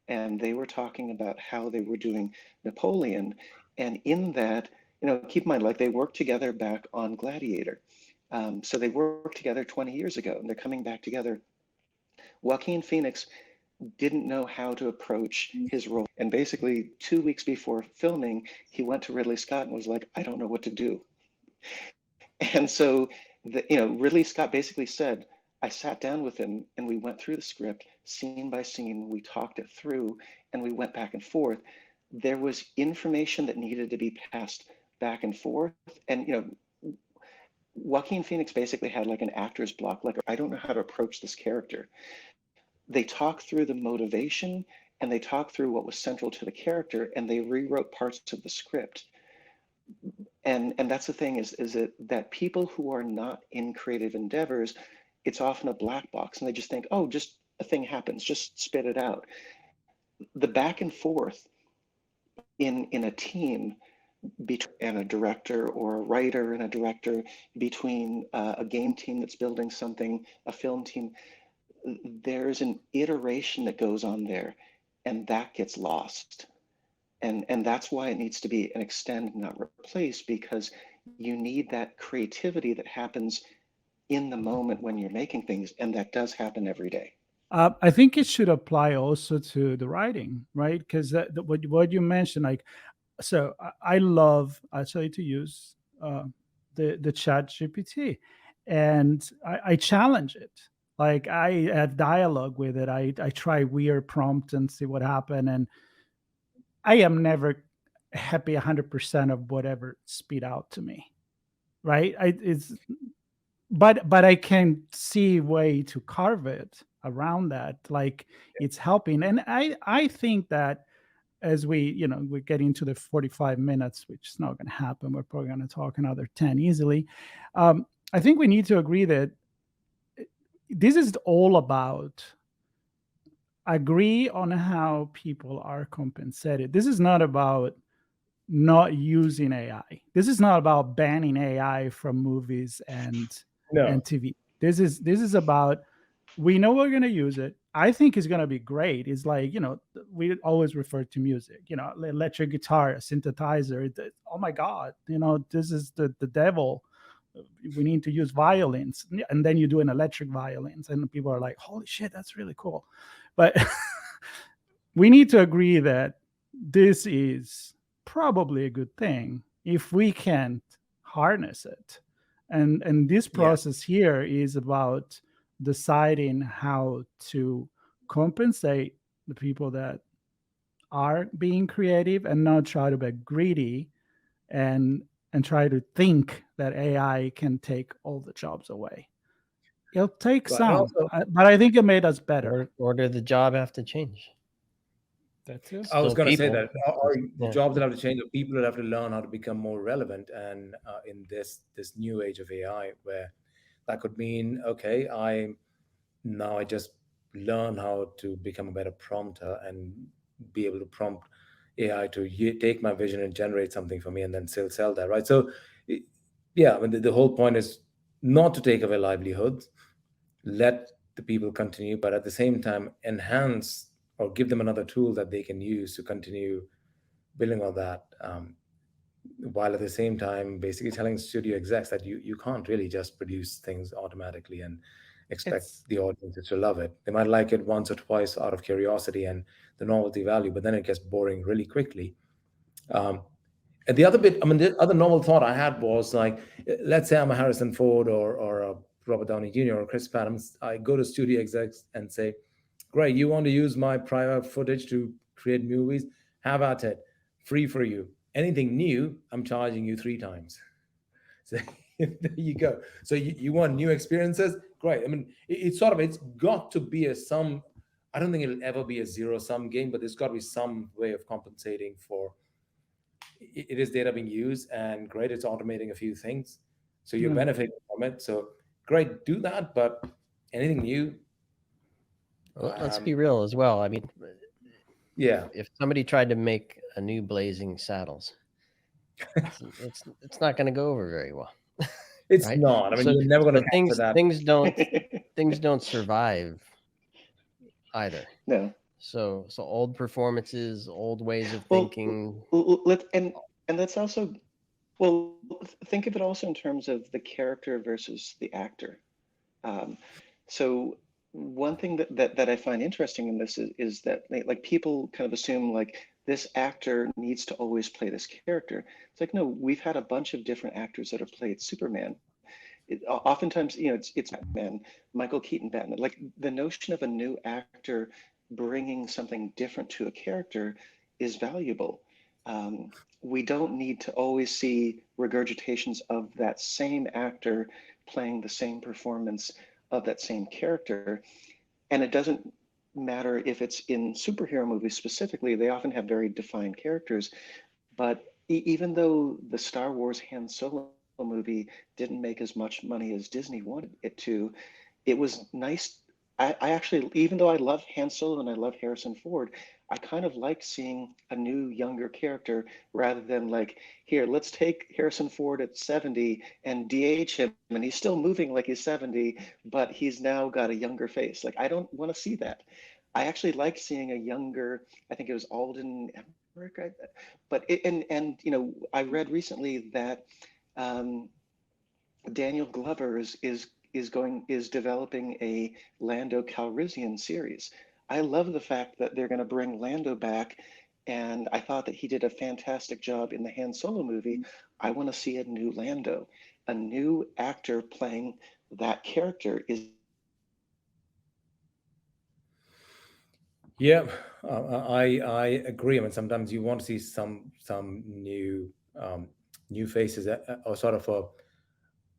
and they were talking about how they were doing Napoleon. And in that, keep in mind, like, they worked together back on Gladiator. So they worked together 20 years ago, and they're coming back together. Joaquin Phoenix didn't know how to approach his role. And basically 2 weeks before filming, he went to Ridley Scott and was like, I don't know what to do. And so, Ridley Scott basically said, I sat down with him and we went through the script scene by scene. We talked it through and we went back and forth. There was information that needed to be passed back and forth. And, Joaquin Phoenix basically had like an actor's block. Like, I don't know how to approach this character. They talked through the motivation and they talked through what was central to the character, and they rewrote parts of the script. And that's the thing is that people who are not in creative endeavors, it's often a black box, and they just think, oh, just a thing happens, just spit it out. The back and forth in a team and a director, or a writer and a director, between a game team that's building something, a film team, there's an iteration that goes on there, and that gets lost. And that's why it needs to be an extend, not replace, because you need that creativity that happens in the moment when you're making things, and that does happen every day. I think it should apply also to the writing, right? Because what you mentioned, like, so I love actually to use the Chat GPT, and I challenge it. Like, I have dialogue with it. I try weird prompts and see what happens, and I am never happy 100% of whatever spit out to me, right? but I can see a way to carve it around that, like it's helping. And I think that as we get into the 45 minutes, which is not going to happen, we're probably going to talk another 10 easily. I think we need to agree that this is all about agree on how people are compensated. This is not about not using AI. This is not about banning AI from movies and TV. This is about, we know we're going to use it. I think it's going to be great. It's like, we always refer to music, electric guitar, synthesizer. Oh my God, this is the devil. We need to use violins. And then you do an electric violins and people are like, holy shit, that's really cool. But we need to agree that this is probably a good thing if we can't harness it. And this process here is about deciding how to compensate the people that are being creative and not try to be greedy and try to think that AI can take all the jobs away. It'll take But some, also- but I think it made us better. Or did the job have to change? That's it. I was Still going to say people. that our Yeah. jobs that have to change, or people that have to learn how to become more relevant, and in this new age of AI, where that could mean, okay, I just learn how to become a better prompter and be able to prompt AI to take my vision and generate something for me, and then still sell that, right? So, yeah, I mean, the whole point is not to take away livelihoods, let the people continue, but at the same time enhance or give them another tool that they can use to continue building on that, while at the same time basically telling studio execs that you can't really just produce things automatically and expect the audience to love it. They might like it once or twice out of curiosity and the novelty value, but then it gets boring really quickly. And the other bit, I mean, the other novel thought I had was like, let's say I'm a Harrison Ford or a Robert Downey Jr. or Chris Pratt. I go to studio execs and say, great, you want to use my prior footage to create movies? Have at it. Free for you. Anything new, I'm charging you 3 times. So there you go. So you want new experiences? Great. I mean, it's got to be a sum. I don't think it'll ever be a zero-sum game, but there's got to be some way of compensating for it is data being used, and great, it's automating a few things. So you're benefiting from it. So great, do that, but anything new, let's be real as well. I mean, yeah, if somebody tried to make a new Blazing Saddles, it's not going to go over very well. It's right? not. I mean, you're never going to things that. things don't survive either. No. So old performances, old ways of thinking. And that's also, well, think of it also in terms of the character versus the actor. So one thing that I find interesting in this is that like people kind of assume like this actor needs to always play this character. It's like, no, we've had a bunch of different actors that have played Superman. Oftentimes, it's Batman, Michael Keaton Batman. Like the notion of a new actor bringing something different to a character is valuable. We don't need to always see regurgitations of that same actor playing the same performance of that same character. And it doesn't matter if it's in superhero movies specifically, they often have very defined characters. But even though the Star Wars Han Solo movie didn't make as much money as Disney wanted it to, it was nice. I actually, even though I love Han Solo and I love Harrison Ford, I kind of like seeing a new, younger character rather than like, here, let's take Harrison Ford at 70 and DH him, and he's still moving like he's 70, but he's now got a younger face. Like, I don't want to see that. I actually like seeing a younger, I think it was Alden Ehrenreich, but I read recently that Daniel Glover is developing a Lando Calrissian series. I love the fact that they're going to bring Lando back, and I thought that he did a fantastic job in the Han Solo movie. I want to see a new Lando, a new actor playing that character is. Yeah, I agree. I mean, sometimes you want to see some new faces, or sort of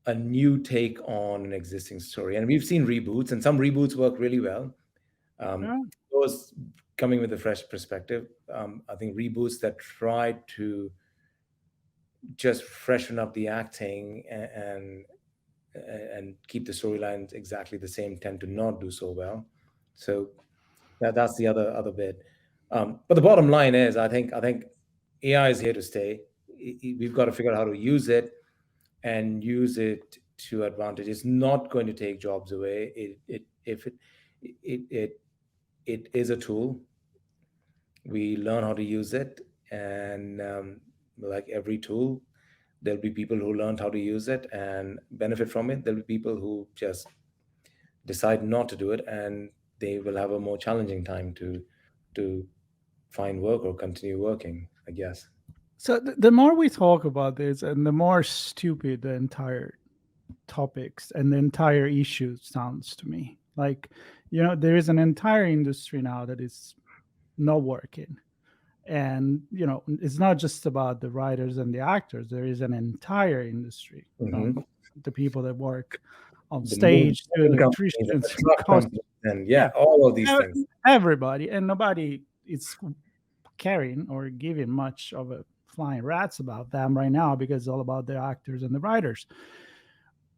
a new take on an existing story. And we've seen reboots, and some reboots work really well. Yeah. Those coming with a fresh perspective. I think reboots that try to just freshen up the acting and keep the storylines exactly the same tend to not do so well. So that's the other bit. But the bottom line is, I think AI is here to stay. We've got to figure out how to use it and use it to advantage. It's not going to take jobs away. It is a tool. We learn how to use it, and like every tool, there'll be people who learned how to use it and benefit from it. There'll be people who just decide not to do it, and they will have a more challenging time to find work or continue working, I guess. So the more we talk about this, and the more stupid the entire topics and the entire issue sounds to me. Like, there is an entire industry now that is not working. And, it's not just about the writers and the actors. There is an entire industry. The people that work on stage, the electricians, and all of these things. Everybody, and nobody is caring or giving much of a flying rats about them right now, because it's all about the actors and the writers.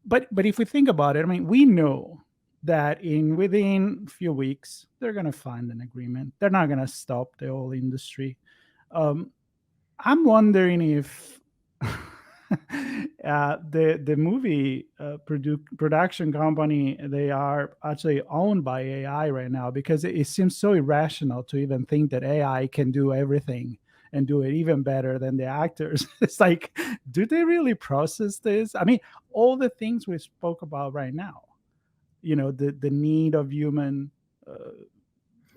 But if we think about it, I mean, we know that within a few weeks they're going to find an agreement. They're not going to stop the whole industry. I'm wondering if the movie production company, they are actually owned by AI right now, because it seems so irrational to even think that AI can do everything and do it even better than the actors. It's like, do they really process this? I mean, all the things we spoke about right now, the need of human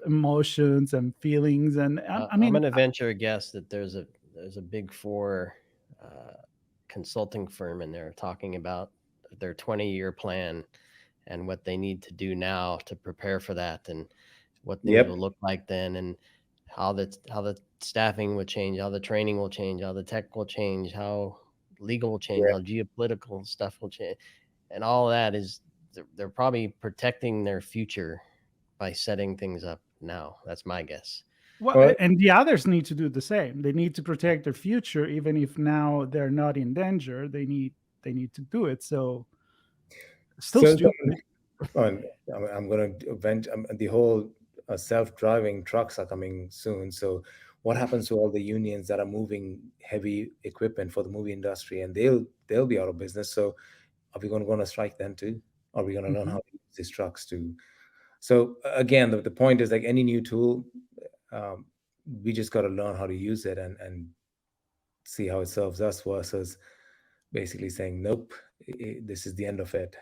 emotions and feelings. And I'm going to venture a guess that there's a big four consulting firm in there talking about their 20-year plan and what they need to do now to prepare for that, and what things will look like then, and how the staffing will change, how the training will change, how the tech will change, how legal will change, how geopolitical stuff will change. And all of that is, they're probably protecting their future by setting things up now. That's my guess. Well, and the others need to do the same. They need to protect their future, even if now they're not in danger. They need to do it. So, stupid. I'm going to vent. The whole self-driving trucks are coming soon. So, what happens to all the unions that are moving heavy equipment for the movie industry? And they'll be out of business. So, are we going to go on a strike then too? Are we going to learn how to use these trucks too? So again, the point is, like any new tool, we just got to learn how to use it and see how it serves us, versus basically saying, nope, this is the end of it.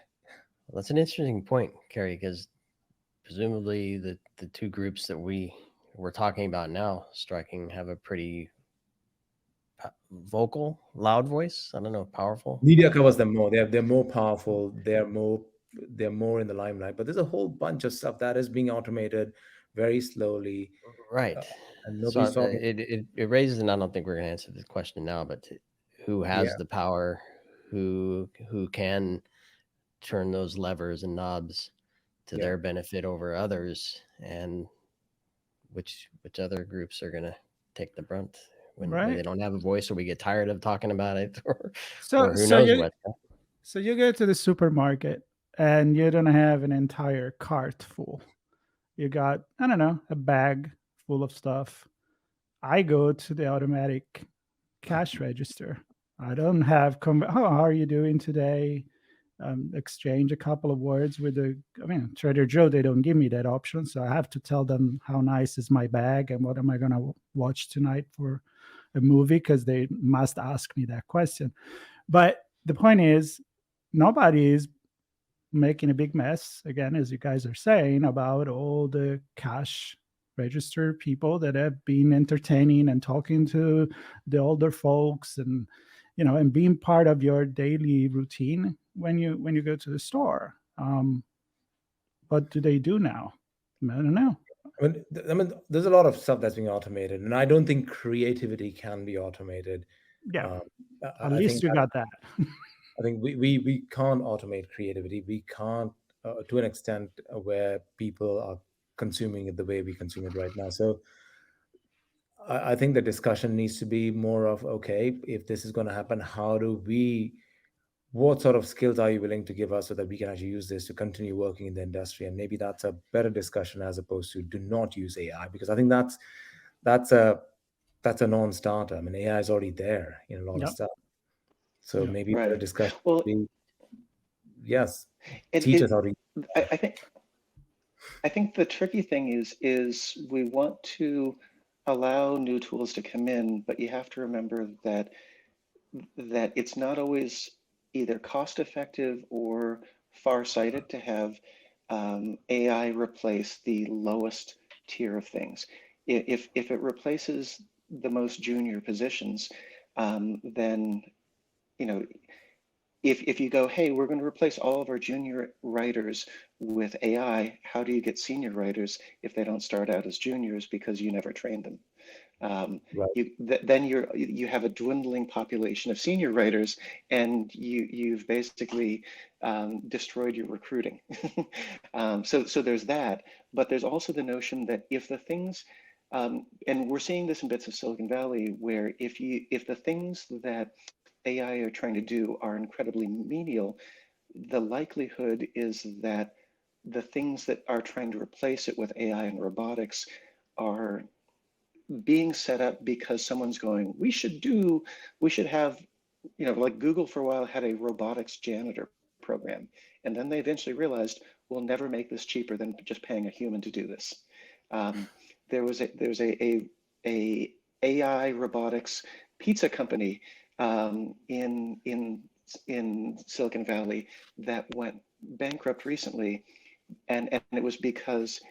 Well, that's an interesting point, Kerry, because presumably the two groups that we're talking about now striking have a pretty vocal, loud voice. I don't know, powerful. Media covers them more. They're more powerful. They're more in the limelight. But there's a whole bunch of stuff that is being automated very slowly. Right. And nobody's talking. It raises, and I don't think we're going to answer this question now, but who has the power, who can turn those levers and knobs to their benefit over others, and which other groups are going to take the brunt when they don't have a voice, or we get tired of talking about it, or who knows what. So you go to the supermarket and you don't have an entire cart full. You got, I don't know, a bag full of stuff. I go to the automatic cash register. I don't have, how are you doing today? Exchange a couple of words with Trader Joe, they don't give me that option. So I have to tell them how nice is my bag and what am I going to watch tonight for a movie, because they must ask me that question. But the point is, nobody is making a big mess, again, as you guys are saying, about all the cash register people that have been entertaining and talking to the older folks, and and being part of your daily routine when you go to the store. What do they do now? I don't know. I mean, there's a lot of stuff that's being automated, and I don't think creativity can be automated. Yeah, at least you got that. I think we can't automate creativity. We can't, to an extent, where people are consuming it the way we consume it right now. So I think the discussion needs to be more of, okay, if this is going to happen, what sort of skills are you willing to give us so that we can actually use this to continue working in the industry? And maybe that's a better discussion as opposed to do not use AI, because I think that's a non-starter. I mean, AI is already there in a lot of Yep. stuff. So Yep. maybe better Right. discussion Well, would be, yes, it, teach us it how to. I think the tricky thing is we want to allow new tools to come in, but you have to remember that it's not always either cost effective or far-sighted to have AI replace the lowest tier of things. If it replaces the most junior positions, then you know, if you go, hey, we're going to replace all of our junior writers with AI, how do you get senior writers if they don't start out as juniors because you never trained them? Right. Then you have a dwindling population of senior writers, and you've basically destroyed your recruiting. So there's that, but there's also the notion that if the things, and we're seeing this in bits of Silicon Valley, where if the things that AI are trying to do are incredibly menial, the likelihood is that the things that are trying to replace it with AI and robotics are being set up because someone's going, we should have, like Google for a while had a robotics janitor program. And then they eventually realized, we'll never make this cheaper than just paying a human to do this. There's a AI robotics pizza company in Silicon Valley that went bankrupt recently, and it was because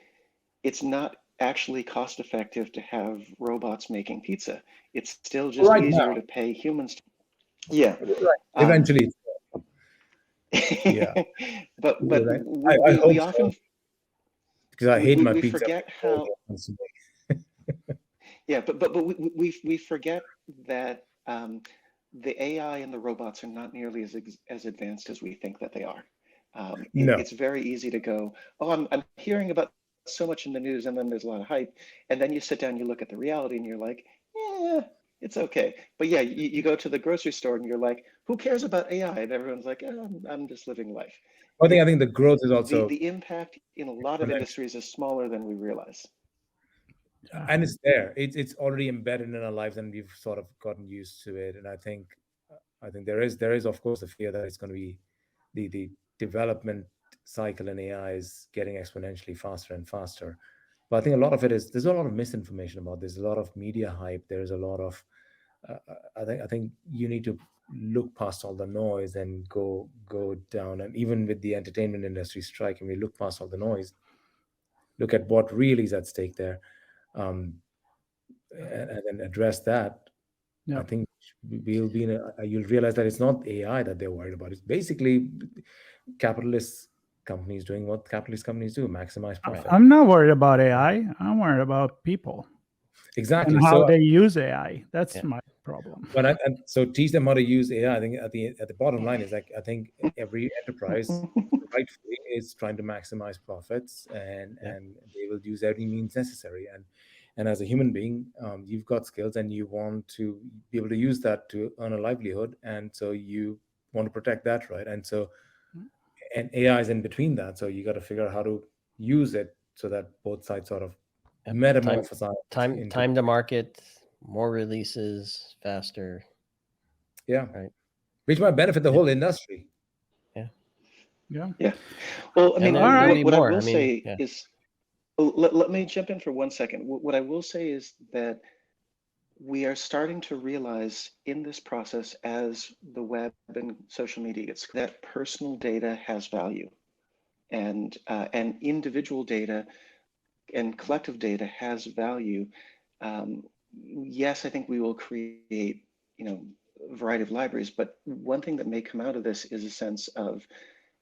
it's not actually cost effective to have robots making pizza. It's still just Right easier now. to pay humans. Yeah. Right. Eventually. Yeah. But Right. I we hope often so, because I hate my we pizza. forget how. Yeah, but we forget that the AI and the robots are not nearly as advanced as we think that they are. No. It's very easy to go, oh, I'm hearing about so much in the news, and then there's a lot of hype, and then you sit down, you look at the reality, and you're like, yeah, it's okay. But yeah, you go to the grocery store, and you're like, who cares about AI? And everyone's like, oh, I'm just living life. I think the growth is also the impact in a lot of industries is smaller than we realize. and it's there. It's already embedded in our lives, and we've sort of gotten used to it. And I think there is of course the fear that it's going to be the development cycle in AI is getting exponentially faster and faster. But I think a lot of it is, there's a lot of misinformation about this. There's a lot of media hype. There's a lot of I think you need to look past all the noise and go down. And even with the entertainment industry strike, and we look past all the noise, look at what really is at stake there, and then address that. Yeah. I think we'll be you'll realize that it's not AI that they're worried about. It's basically capitalist companies doing what capitalist companies do: maximize profit. I'm not worried about AI. I'm worried about people. Exactly. And how So they use AI. That's my problem. But and so teach them how to use AI. I think at the bottom line is, like, I think every enterprise rightfully is trying to maximize profits, and they will use every means necessary. And as a human being, you've got skills, and you want to be able to use that to earn a livelihood, and so you want to protect that, right? And so, and AI is in between that, so you got to figure out how to use it so that both sides sort of metamorphosize. Time to market, more releases, faster. Yeah. Right. Which might benefit the whole industry. Yeah. Well, I mean, what I will say yeah. is, let me jump in for 1 second. What I will say is that we are starting to realize in this process, as the web and social media gets, that personal data has value, and individual data and collective data has value. Yes, I think we will create, a variety of libraries, but one thing that may come out of this is a sense of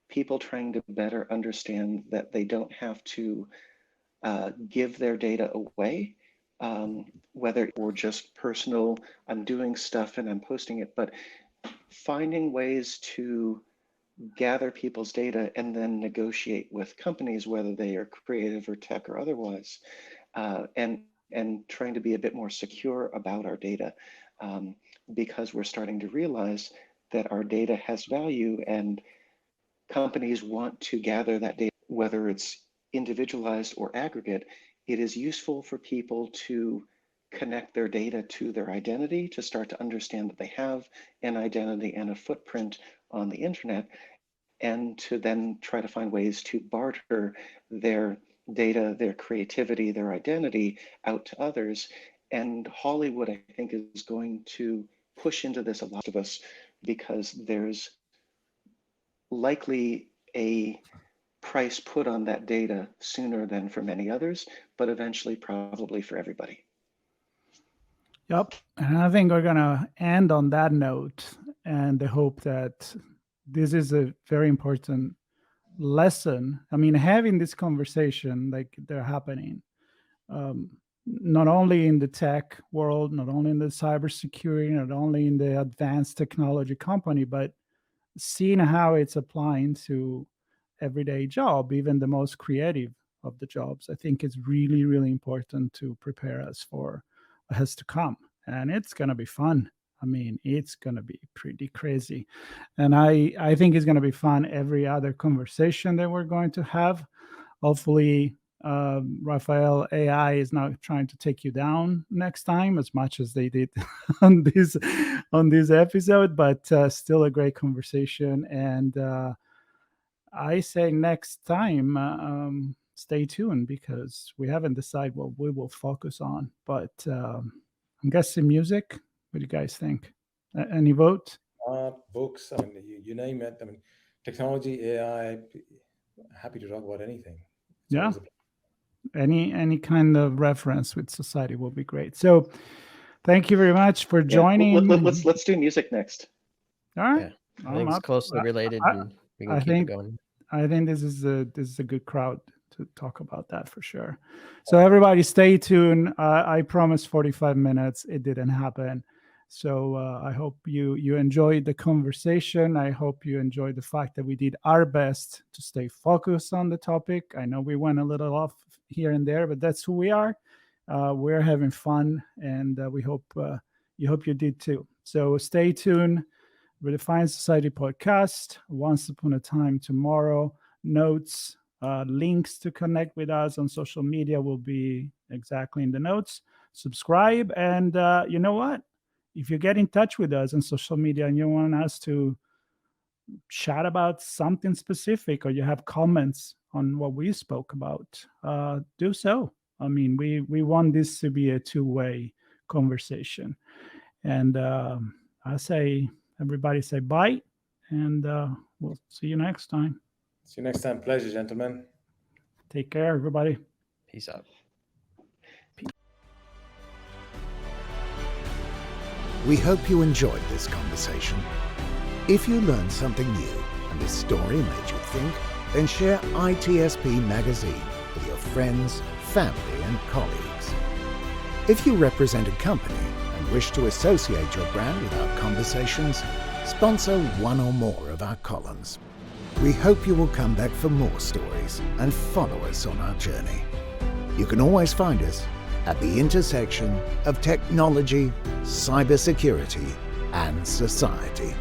people trying to better understand that they don't have to give their data away, whether or just personal, I'm doing stuff and I'm posting it, but finding ways to gather people's data and then negotiate with companies, whether they are creative or tech or otherwise, and trying to be a bit more secure about our data, because we're starting to realize that our data has value and companies want to gather that data, whether it's individualized or aggregate. It is useful for people to connect their data to their identity, to start to understand that they have an identity and a footprint on the internet, and to then try to find ways to barter their data, their creativity, their identity out to others. And Hollywood, I think, is going to push into this, a lot of us, because there's likely a price put on that data sooner than for many others, but eventually probably for everybody. Yep. And I think we're going to end on that note, and the hope that this is a very important lesson. I mean, having this conversation like they're happening, not only in the tech world, not only in the cybersecurity, not only in the advanced technology company, but seeing how it's applying to everyday job, even the most creative of the jobs, I think is really, really important to prepare us for what has to come. And it's going to be fun. I mean, it's going to be pretty crazy. And I think it's going to be fun every other conversation that we're going to have. Hopefully, Raphael, AI is not trying to take you down next time as much as they did on this episode, but still a great conversation. And I say next time, stay tuned, because we haven't decided what we will focus on. But I'm guessing music. What do you guys think? Any vote? Books, I mean, you name it. I mean, technology, AI, happy to talk about anything. It's Yeah. always a- Any kind of reference with society will be great. So thank you very much for joining. Let's do music next. All right. Yeah. I think it's closely related, and we can I keep think- it going. I think this is a good crowd to talk about that for sure. So everybody stay tuned. I promised 45 minutes. It didn't happen. So I hope you enjoyed the conversation. I hope you enjoyed the fact that we did our best to stay focused on the topic. I know we went a little off here and there, but that's who we are. We're having fun, and we hope you did too. So stay tuned. Redefined Society podcast, Once Upon a Time Tomorrow, notes, links to connect with us on social media will be exactly in the notes. Subscribe, and you know what? If you get in touch with us on social media and you want us to chat about something specific, or you have comments on what we spoke about, do so. I mean, we want this to be a two-way conversation. And everybody say bye, and we'll see you next time. See you next time. Pleasure, gentlemen. Take care, everybody. Peace out. We hope you enjoyed this conversation. If you learned something new and this story made you think, then share ITSP Magazine with your friends, family, and colleagues. If you represent a company and wish to associate your brand with our conversations, sponsor one or more of our columns. We hope you will come back for more stories and follow us on our journey. You can always find us at the intersection of technology, cybersecurity, and society.